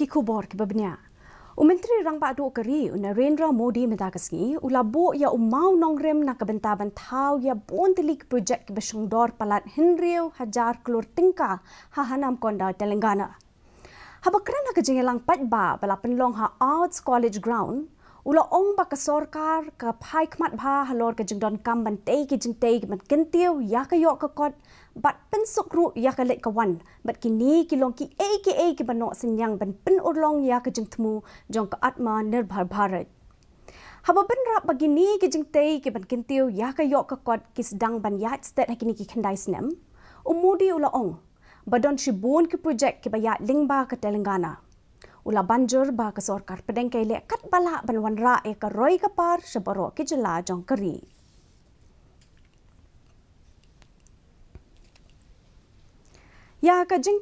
kikubor kibabnya. Myntri Rangbah keri Narendra Modi medakasngi ulabo ya Mawnongrim na kabentaban tau ya bontilik projek kibasungdor palat Henriu Hajar Klur Tingka hahanam konda Telangana. Habakran na kajingelang patba bala penlong ha Arts College Ground ula ong ba ka sorkar ka paikmat bha halor ka jingdon kam bantay ki Jingtei man kentiu ya ka yok ka kot bat pensuk ru ya ka lek kawan bat kini kilong ki ki banok senyang ban pen urlong ya ka jingtmu jong ka atma nirbhar bharat haba benrap bagini ki Jingtei ki ban kentiu ya ka yok ka kot ki sedang ban yat stat hakini ki khandai snem umudi ula ong badon shibun ki projek ki bayat lingba ka Telangana ula banjur ba ka sorkar pedeng kaile kat bala ban wanra e ka roi ka par sabaro ki jela jong kari ya ka Jingtei